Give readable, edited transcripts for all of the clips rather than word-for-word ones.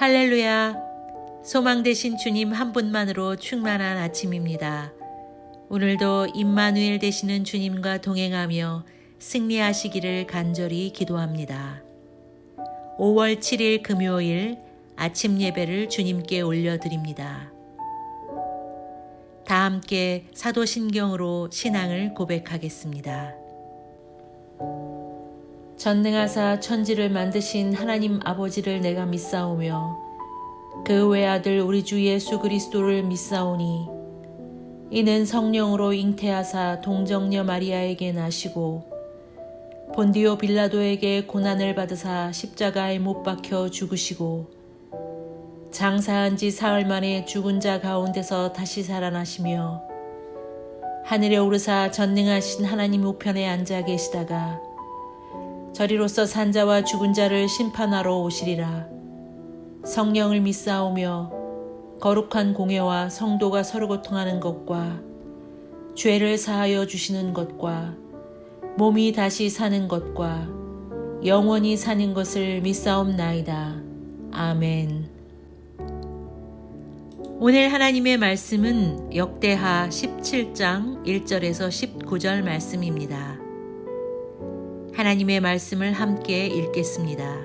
할렐루야! 소망 되신 주님 한 분만으로 충만한 아침입니다. 오늘도 임마누엘 되시는 주님과 동행하며 승리하시기를 간절히 기도합니다. 5월 7일 금요일 아침 예배를 주님께 올려드립니다. 다 함께 사도신경으로 신앙을 고백하겠습니다. 전능하사 천지를 만드신 하나님 아버지를 내가 믿사오며 그 외아들 우리 주 예수 그리스도를 믿사오니 이는 성령으로 잉태하사 동정녀 마리아에게 나시고 본디오 빌라도에게 고난을 받으사 십자가에 못 박혀 죽으시고 장사한 지 사흘 만에 죽은 자 가운데서 다시 살아나시며 하늘에 오르사 전능하신 하나님 우편에 앉아 계시다가 저리로서 산자와 죽은 자를 심판하러 오시리라. 성령을 믿사오며 거룩한 공예와 성도가 서로 고통하는 것과 죄를 사하여 주시는 것과 몸이 다시 사는 것과 영원히 사는 것을 믿사옵나이다. 아멘. 오늘 하나님의 말씀은 역대하 17장 1절에서 19절 말씀입니다. 하나님의 말씀을 함께 읽겠습니다.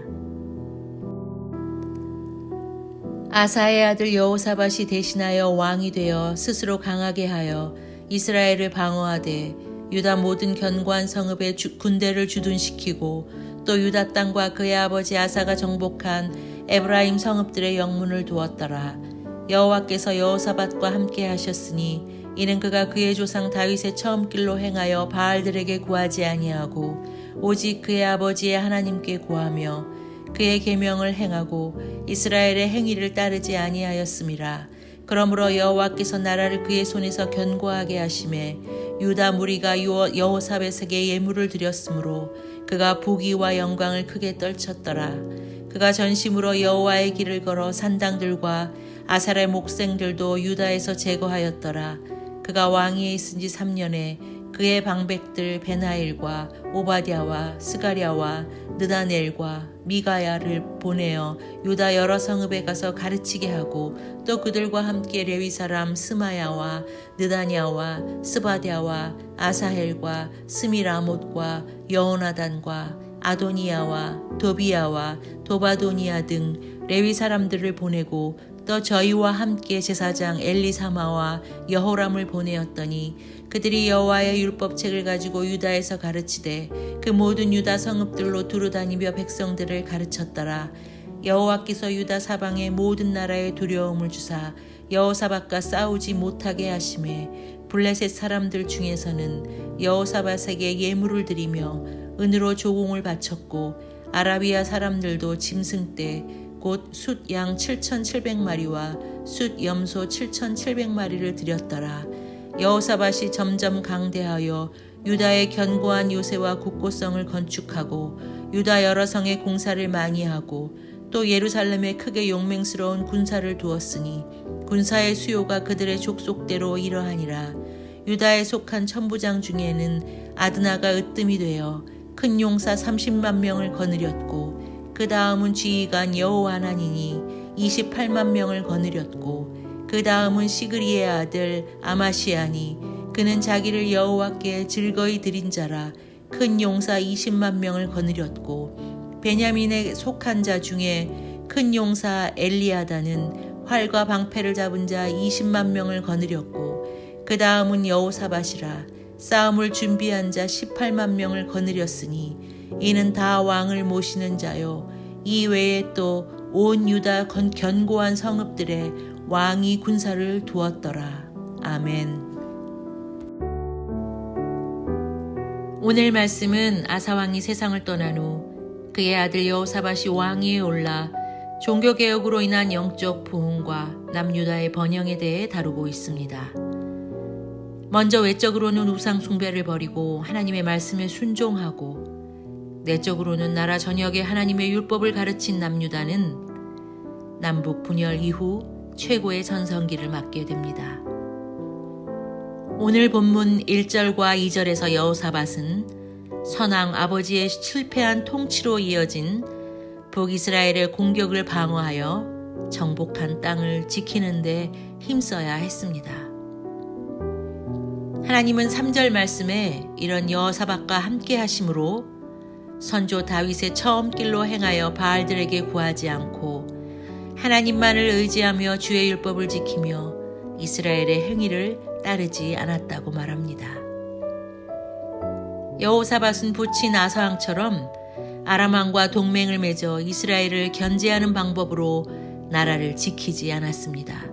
아사의 아들 여호사밧이 대신하여 왕이 되어 스스로 강하게 하여 이스라엘을 방어하되 유다 모든 견고한 성읍에 군대를 주둔시키고 또 유다 땅과 그의 아버지 아사가 정복한 에브라임 성읍들의 영문을 두었더라. 여호와께서 여호사밧과 함께 하셨으니 이는 그가 그의 조상 다윗의 처음 길로 행하여 바알들에게 구하지 아니하고 오직 그의 아버지의 하나님께 구하며 그의 계명을 행하고 이스라엘의 행위를 따르지 아니하였음이라. 그러므로 여호와께서 나라를 그의 손에서 견고하게 하심에 유다 무리가 여호사밧에게 예물을 드렸으므로 그가 부귀와 영광을 크게 떨쳤더라. 그가 전심으로 여호와의 길을 걸어 산당들과 아살의 목생들도 유다에서 제거하였더라. 그가 왕위에 있은 지 3년에 그의 방백들 베나일과 오바댜와 스가랴와 느다넬과 미가야를 보내어 유다 여러 성읍에 가서 가르치게 하고 또 그들과 함께 레위 사람 스마야와 느다냐와 스바댜와 아사헬과 스미라못과 여호나단과 아도니야와 도비야와 도바도니야 등 레위 사람들을 보내고 또 저희와 함께 제사장 엘리사마와 여호람을 보내었더니 그들이 여호와의 율법책을 가지고 유다에서 가르치되 그 모든 유다 성읍들로 두루다니며 백성들을 가르쳤더라. 여호와께서 유다 사방의 모든 나라에 두려움을 주사 여호사밧과 싸우지 못하게 하심에 블레셋 사람들 중에서는 여호사밧에게 예물을 드리며 은으로 조공을 바쳤고 아라비아 사람들도 짐승떼 곧 숫 양 7,700마리와 숫 염소 7,700마리를 드렸더라. 여호사밧이 점점 강대하여 유다의 견고한 요새와 국고성을 건축하고 유다 여러 성에 공사를 많이 하고 또 예루살렘에 크게 용맹스러운 군사를 두었으니 군사의 수요가 그들의 족속대로 이러하니라. 유다에 속한 천부장 중에는 아드나가 으뜸이 되어 큰 용사 30만 명을 거느렸고 그 다음은 지휘관 여호하나니니 28만 명을 거느렸고 그 다음은 시그리의 아들 아마시아니 그는 자기를 여호와께 즐거이 드린 자라 큰 용사 20만 명을 거느렸고 베냐민에 속한 자 중에 큰 용사 엘리아다는 활과 방패를 잡은 자 20만 명을 거느렸고 그 다음은 여호사밧이라 싸움을 준비한 자 18만 명을 거느렸으니 이는 다 왕을 모시는 자요 이 외에 또 온 유다 견고한 성읍들에 왕이 군사를 두었더라. 아멘. 오늘 말씀은 아사왕이 세상을 떠난 후 그의 아들 여호사밧이 왕위에 올라 종교개혁으로 인한 영적 부흥과 남유다의 번영에 대해 다루고 있습니다. 먼저 외적으로는 우상 숭배를 버리고 하나님의 말씀에 순종하고 내적으로는 나라 전역에 하나님의 율법을 가르친 남유다는 남북 분열 이후 최고의 전성기를 맞게 됩니다. 오늘 본문 1절과 2절에서 여호사밧은 선왕 아버지의 실패한 통치로 이어진 북이스라엘의 공격을 방어하여 정복한 땅을 지키는데 힘써야 했습니다. 하나님은 3절 말씀에 이런 여호사밧과 함께 하심으로 선조 다윗의 처음 길로 행하여 바알들에게 구하지 않고 하나님만을 의지하며 주의 율법을 지키며 이스라엘의 행위를 따르지 않았다고 말합니다. 여호사밧은 부친 아사왕처럼 아람 왕과 동맹을 맺어 이스라엘을 견제하는 방법으로 나라를 지키지 않았습니다.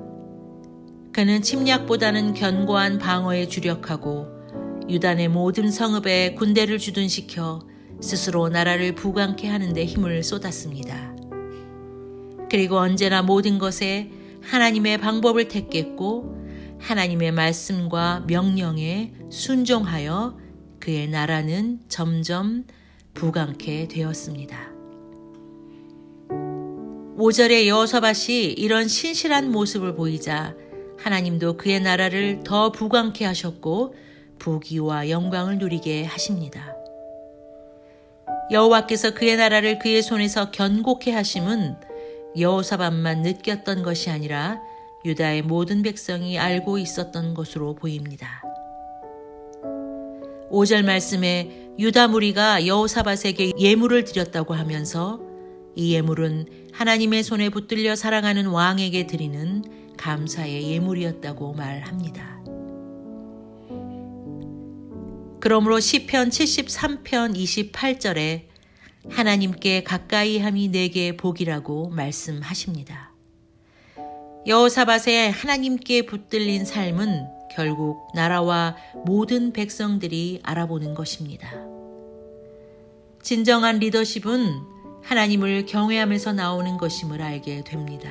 그는 침략보다는 견고한 방어에 주력하고 유다 내 모든 성읍에 군대를 주둔시켜 스스로 나라를 부강케 하는 데 힘을 쏟았습니다. 그리고 언제나 모든 것에 하나님의 방법을 택했고 하나님의 말씀과 명령에 순종하여 그의 나라는 점점 부강케 되었습니다. 5절에 여호사밧이 이런 신실한 모습을 보이자 하나님도 그의 나라를 더 부강케 하셨고 부귀와 영광을 누리게 하십니다. 여호와께서 그의 나라를 그의 손에서 견고케 하심은 여호사밧만 느꼈던 것이 아니라 유다의 모든 백성이 알고 있었던 것으로 보입니다. 5절 말씀에 유다 무리가 여호사밧에게 예물을 드렸다고 하면서 이 예물은 하나님의 손에 붙들려 살아가는 왕에게 드리는 감사의 예물이었다고 말합니다. 그러므로 시편 73편 28절에 하나님께 가까이 함이 내게 복이라고 말씀하십니다. 여호사밧의 하나님께 붙들린 삶은 결국 나라와 모든 백성들이 알아보는 것입니다. 진정한 리더십은 하나님을 경외하면서 나오는 것임을 알게 됩니다.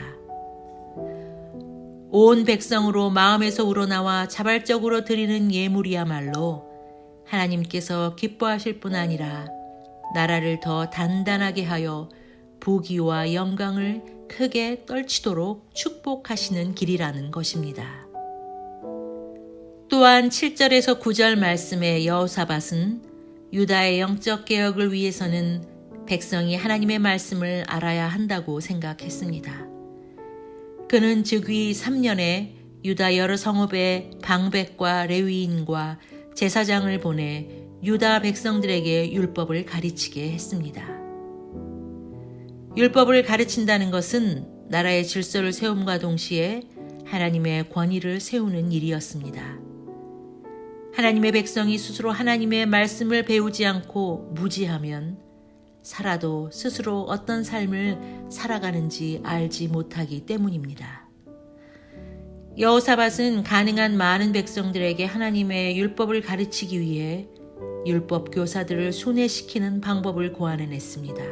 온 백성으로 마음에서 우러나와 자발적으로 드리는 예물이야말로 하나님께서 기뻐하실 뿐 아니라 나라를 더 단단하게 하여 부귀와 영광을 크게 떨치도록 축복하시는 길이라는 것입니다. 또한 7절에서 9절 말씀의 여호사밧은 유다의 영적 개혁을 위해서는 백성이 하나님의 말씀을 알아야 한다고 생각했습니다. 그는 즉위 3년에 유다 여러 성읍에 방백과 레위인과 제사장을 보내 유다 백성들에게 율법을 가르치게 했습니다. 율법을 가르친다는 것은 나라의 질서를 세움과 동시에 하나님의 권위를 세우는 일이었습니다. 하나님의 백성이 스스로 하나님의 말씀을 배우지 않고 무지하면 살아도 스스로 어떤 삶을 살아가는지 알지 못하기 때문입니다. 여호사밧은 가능한 많은 백성들에게 하나님의 율법을 가르치기 위해 율법 교사들을 순회시키는 방법을 고안해냈습니다.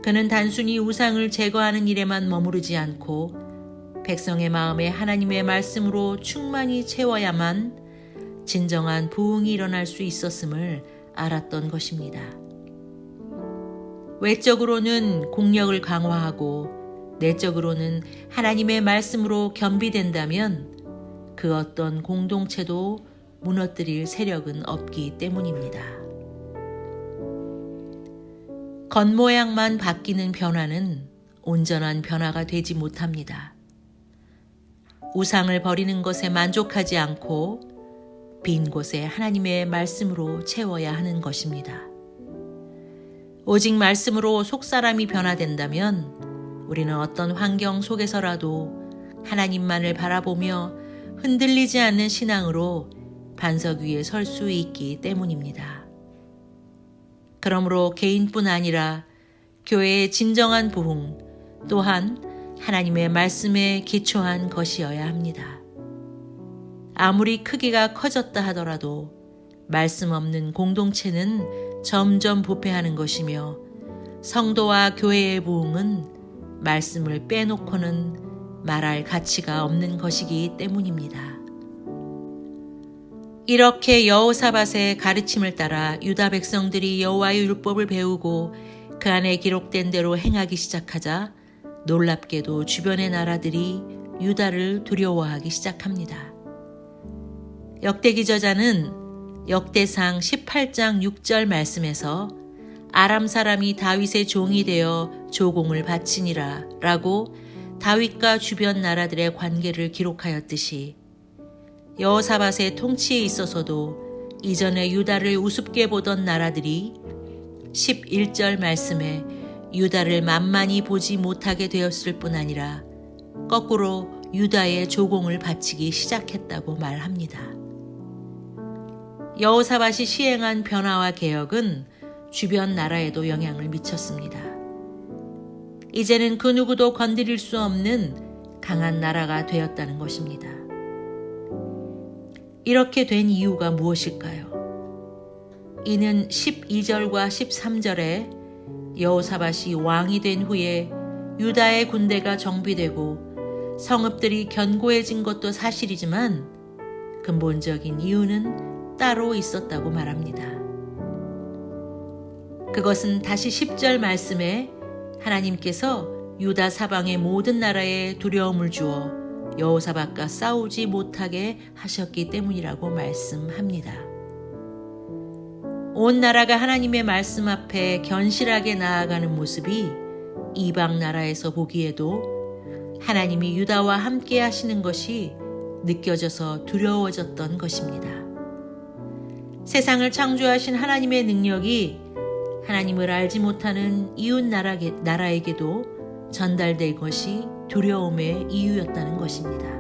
그는 단순히 우상을 제거하는 일에만 머무르지 않고 백성의 마음에 하나님의 말씀으로 충만히 채워야만 진정한 부흥이 일어날 수 있었음을 알았던 것입니다. 외적으로는 공력을 강화하고 내적으로는 하나님의 말씀으로 겸비된다면 그 어떤 공동체도 무너뜨릴 세력은 없기 때문입니다. 겉모양만 바뀌는 변화는 온전한 변화가 되지 못합니다. 우상을 버리는 것에 만족하지 않고 빈 곳에 하나님의 말씀으로 채워야 하는 것입니다. 오직 말씀으로 속사람이 변화된다면 우리는 어떤 환경 속에서라도 하나님만을 바라보며 흔들리지 않는 신앙으로 반석 위에 설 수 있기 때문입니다. 그러므로 개인뿐 아니라 교회의 진정한 부흥 또한 하나님의 말씀에 기초한 것이어야 합니다. 아무리 크기가 커졌다 하더라도 말씀 없는 공동체는 점점 부패하는 것이며 성도와 교회의 부흥은 말씀을 빼놓고는 말할 가치가 없는 것이기 때문입니다. 이렇게 여호사밧의 가르침을 따라 유다 백성들이 여호와의 율법을 배우고 그 안에 기록된 대로 행하기 시작하자 놀랍게도 주변의 나라들이 유다를 두려워하기 시작합니다. 역대기 저자는 역대상 18장 6절 말씀에서 아람 사람이 다윗의 종이 되어 조공을 바치니라 라고 다윗과 주변 나라들의 관계를 기록하였듯이 여호사밧의 통치에 있어서도 이전에 유다를 우습게 보던 나라들이 11절 말씀에 유다를 만만히 보지 못하게 되었을 뿐 아니라 거꾸로 유다의 조공을 바치기 시작했다고 말합니다. 여호사밧이 시행한 변화와 개혁은 주변 나라에도 영향을 미쳤습니다. 이제는 그 누구도 건드릴 수 없는 강한 나라가 되었다는 것입니다. 이렇게 된 이유가 무엇일까요? 이는 12절과 13절에 여호사밧이 왕이 된 후에 유다의 군대가 정비되고 성읍들이 견고해진 것도 사실이지만 근본적인 이유는 따로 있었다고 말합니다. 그것은 다시 10절 말씀에 하나님께서 유다 사방의 모든 나라에 두려움을 주어 여호사밧과 싸우지 못하게 하셨기 때문이라고 말씀합니다. 온 나라가 하나님의 말씀 앞에 견실하게 나아가는 모습이 이방 나라에서 보기에도 하나님이 유다와 함께 하시는 것이 느껴져서 두려워졌던 것입니다. 세상을 창조하신 하나님의 능력이 하나님을 알지 못하는 이웃 나라에게도 전달될 것이 두려움의 이유였다는 것입니다.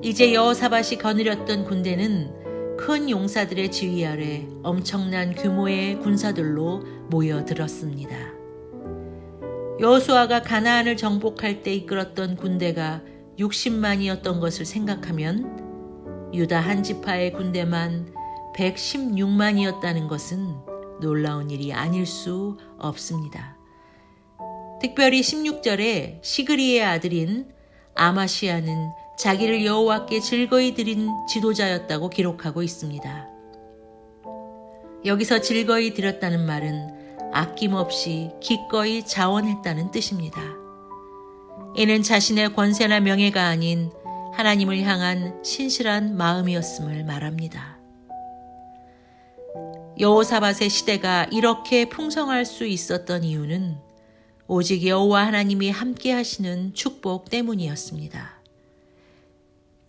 이제 여호사밧이 거느렸던 군대는 큰 용사들의 지휘 아래 엄청난 규모의 군사들로 모여들었습니다. 여호수아가 가나안을 정복할 때 이끌었던 군대가 60만이었던 것을 생각하면 유다 한 지파의 군대만 116만이었다는 것은 놀라운 일이 아닐 수 없습니다. 특별히 16절에 시그리의 아들인 아마시아는 자기를 여호와께 즐거이 드린 지도자였다고 기록하고 있습니다. 여기서 즐거이 드렸다는 말은 아낌없이 기꺼이 자원했다는 뜻입니다. 이는 자신의 권세나 명예가 아닌 하나님을 향한 신실한 마음이었음을 말합니다. 여호사밧의 시대가 이렇게 풍성할 수 있었던 이유는 오직 여호와 하나님이 함께 하시는 축복 때문이었습니다.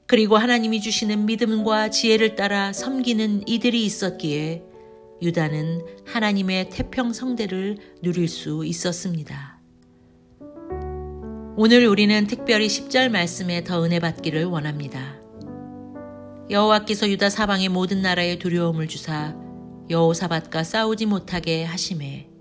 그리고 하나님이 주시는 믿음과 지혜를 따라 섬기는 이들이 있었기에 유다는 하나님의 태평성대를 누릴 수 있었습니다. 오늘 우리는 특별히 10절 말씀에 더 은혜 받기를 원합니다. 여호와께서 유다 사방의 모든 나라에 두려움을 주사 여호사밧과 싸우지 못하게 하심에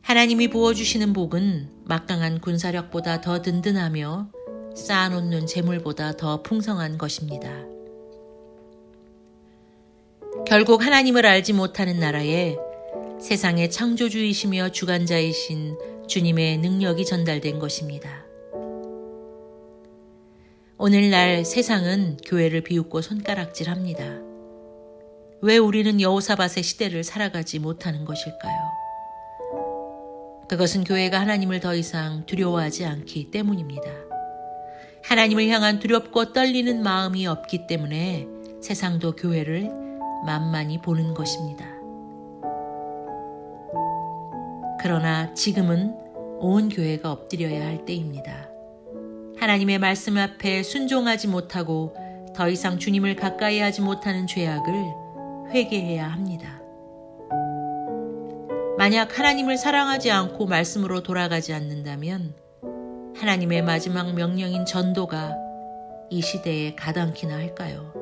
하나님이 부어주시는 복은 막강한 군사력보다 더 든든하며 쌓아놓는 재물보다 더 풍성한 것입니다. 결국 하나님을 알지 못하는 나라에 세상의 창조주이시며 주관자이신 주님의 능력이 전달된 것입니다. 오늘날 세상은 교회를 비웃고 손가락질합니다. 왜 우리는 여호사밧의 시대를 살아가지 못하는 것일까요? 그것은 교회가 하나님을 더 이상 두려워하지 않기 때문입니다. 하나님을 향한 두렵고 떨리는 마음이 없기 때문에 세상도 교회를 만만히 보는 것입니다. 그러나 지금은 온 교회가 엎드려야 할 때입니다. 하나님의 말씀 앞에 순종하지 못하고 더 이상 주님을 가까이 하지 못하는 죄악을 회개해야 합니다. 만약 하나님을 사랑하지 않고 말씀으로 돌아가지 않는다면 하나님의 마지막 명령인 전도가 이 시대에 가당키나 할까요?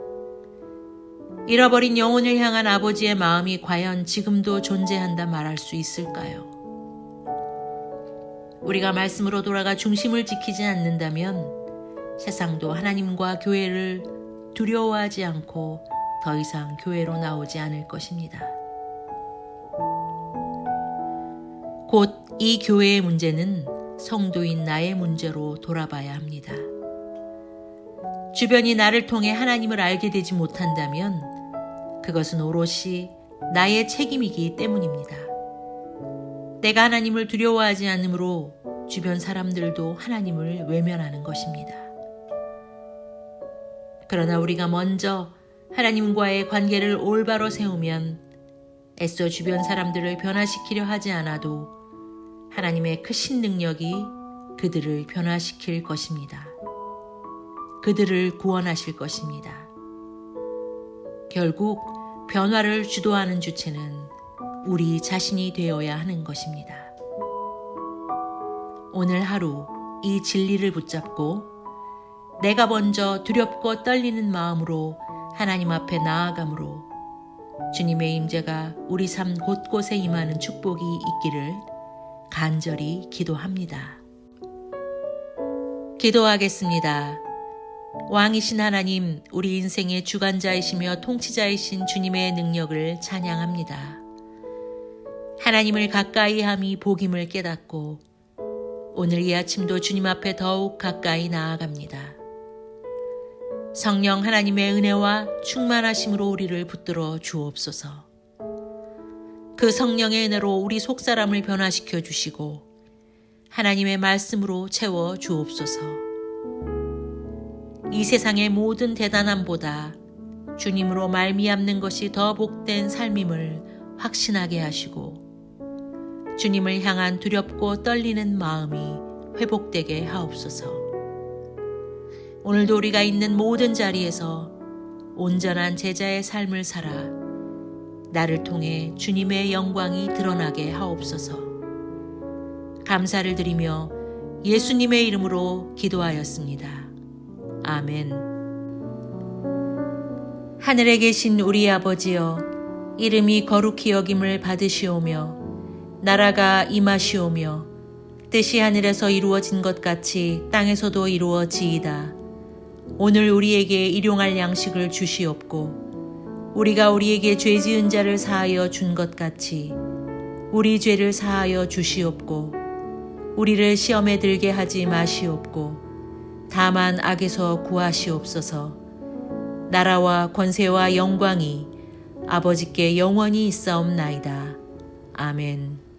잃어버린 영혼을 향한 아버지의 마음이 과연 지금도 존재한다 말할 수 있을까요? 우리가 말씀으로 돌아가 중심을 지키지 않는다면 세상도 하나님과 교회를 두려워하지 않고 더 이상 교회로 나오지 않을 것입니다. 곧 이 교회의 문제는 성도인 나의 문제로 돌아봐야 합니다. 주변이 나를 통해 하나님을 알게 되지 못한다면 그것은 오롯이 나의 책임이기 때문입니다. 내가 하나님을 두려워하지 않으므로 주변 사람들도 하나님을 외면하는 것입니다. 그러나 우리가 먼저 하나님과의 관계를 올바로 세우면 애써 주변 사람들을 변화시키려 하지 않아도 하나님의 크신 능력이 그들을 변화시킬 것입니다. 그들을 구원하실 것입니다. 결국 변화를 주도하는 주체는 우리 자신이 되어야 하는 것입니다. 오늘 하루 이 진리를 붙잡고 내가 먼저 두렵고 떨리는 마음으로 하나님 앞에 나아감으로 주님의 임재가 우리 삶 곳곳에 임하는 축복이 있기를 간절히 기도합니다. 기도하겠습니다. 왕이신 하나님, 우리 인생의 주관자이시며 통치자이신 주님의 능력을 찬양합니다. 하나님을 가까이 함이 복임을 깨닫고 오늘 이 아침도 주님 앞에 더욱 가까이 나아갑니다. 성령 하나님의 은혜와 충만하심으로 우리를 붙들어 주옵소서. 그 성령의 은혜로 우리 속사람을 변화시켜 주시고 하나님의 말씀으로 채워 주옵소서. 이 세상의 모든 대단함보다 주님으로 말미암는 것이 더 복된 삶임을 확신하게 하시고 주님을 향한 두렵고 떨리는 마음이 회복되게 하옵소서. 오늘도 우리가 있는 모든 자리에서 온전한 제자의 삶을 살아 나를 통해 주님의 영광이 드러나게 하옵소서. 감사를 드리며 예수님의 이름으로 기도하였습니다. 아멘. 하늘에 계신 우리 아버지여, 이름이 거룩히 여김을 받으시오며 나라가 임하시오며 뜻이 하늘에서 이루어진 것 같이 땅에서도 이루어지이다. 오늘 우리에게 일용할 양식을 주시옵고 우리가 우리에게 죄 지은 자를 사하여 준 것 같이 우리 죄를 사하여 주시옵고 우리를 시험에 들게 하지 마시옵고 다만 악에서 구하시옵소서. 나라와 권세와 영광이 아버지께 영원히 있사옵나이다. 아멘.